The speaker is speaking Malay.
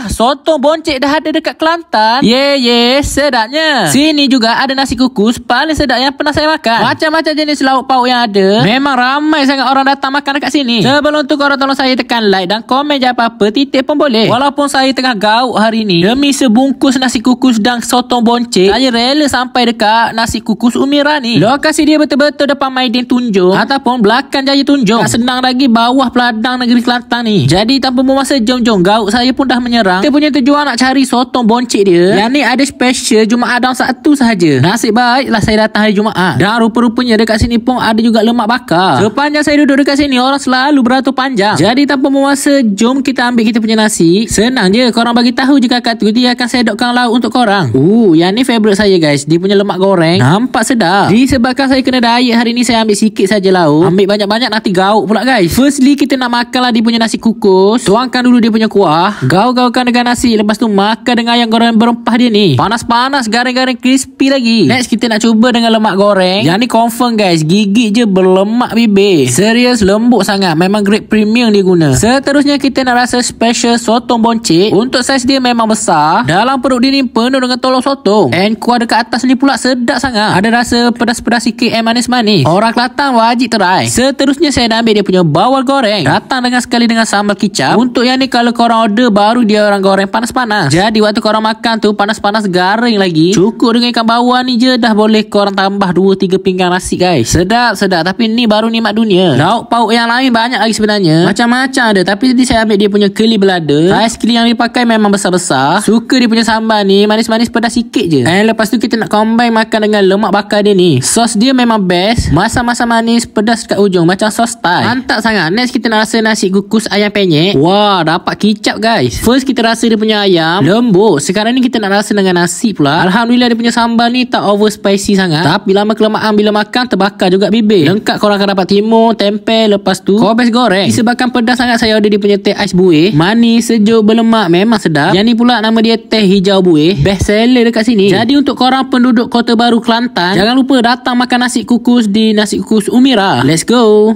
Sotong boncek dah ada dekat Kelantan. Sedapnya. Sini juga ada nasi kukus paling sedap yang pernah saya makan. Macam-macam jenis lauk pauk yang ada. Memang ramai sangat orang datang makan dekat sini. Sebelum tu korang tolong saya tekan like dan komen je apa-apa, titik pun boleh. Walaupun saya tengah gauk hari ni, demi sebungkus nasi kukus dan sotong boncek, saya rela sampai dekat nasi kukus Umira ni. Lokasi dia betul-betul depan Maidin Tunjung ataupun belakang Jaya Tunjung. Tak senang lagi bawah peladang negeri Kelantan ni. Jadi tanpa memasa, jom-jom gauk saya pun dah menyerang. Kita punya tujuan nak cari sotong boncek dia. Yang ni ada special Jumaat daun satu sahaja. Nasib baiklah saya datang hari Jumaat. Dan rupa-rupanya dekat sini pun ada juga lemak bakar. Sepanjang saya duduk dekat sini, orang selalu beratur panjang. Jadi tanpa memasa, jom kita ambil kita punya nasi. Senang je, korang bagi tahu je kakak tu, dia akan sedokkan lauk untuk korang. Yang ni favourite saya guys. Dia punya lemak goreng nampak sedap. Disebabkan saya kena diet hari ni, saya ambil sikit saja lauk. Ambil banyak-banyak nanti gauk pula guys. Firstly kita nak makan lah dia punya nasi kukus. Tuangkan dulu dia punya kuah, gaul-gaulkan dengan nasi. Lepas tu makan dengan ayam goreng berempah dia ni. Panas-panas, garing-garing, crispy lagi. Next kita nak cuba dengan lemak goreng. Yang ni confirm guys, gigit je berlemak bibir. Serius lembut sangat. Memang grade premium dia guna. Seterusnya kita nak rasa special sotong boncek. Untuk saiz dia memang besar. Dalam perut dia ni penuh dengan tolong sotong. And kuah dekat atas ni pula sedap sangat. Ada rasa pedas-pedas sikit and manis-manis. Orang Kelantan wajib try. Seterusnya saya nak ambil dia punya bawal goreng. Datang dengan sekali dengan sambal kicap. Untuk yang ni kalau korang order baru dia orang goreng panas-panas. Jadi waktu korang makan tu panas-panas garing lagi. Cukup dengan ikan bawal ni je dah boleh korang tambah 2-3 pinggan nasi guys. Sedap-sedap. Tapi ni baru nikmat dunia. Lauk pauk yang lain banyak lagi sebenarnya. Macam-macam ada. Tapi tadi saya ambil dia punya keli belada. Saiz keli yang dipakai memang besar-besar. Suka dia punya sambal ni manis-manis pedas sikit je. And lepas tu kita nak combine makan dengan lemak bakar dia ni. Sos dia memang best. Masam-masam manis pedas kat ujung macam sos Thai. Mantap sangat. Next kita nak rasa nasi kukus ayam penyet. Wah, dapat kicap guys. First kita rasa dia punya ayam lembut. Sekarang ni kita nak rasa dengan nasi pula. Alhamdulillah dia punya sambal ni tak over spicy sangat. Tapi lama kelamaan bila makan terbakar juga bibir. Lengkap korang akan dapat timun, tempe, lepas tu kobis goreng. Disebabkan pedas sangat saya order dia punya teh ais buih. Manis, sejuk, berlemak, memang sedap. Yang ni pula nama dia teh hijau buih. Best seller dekat sini. Jadi untuk korang penduduk Kota Baru Kelantan, jangan lupa datang makan nasi kukus di Nasi Kukus Umira. Let's go.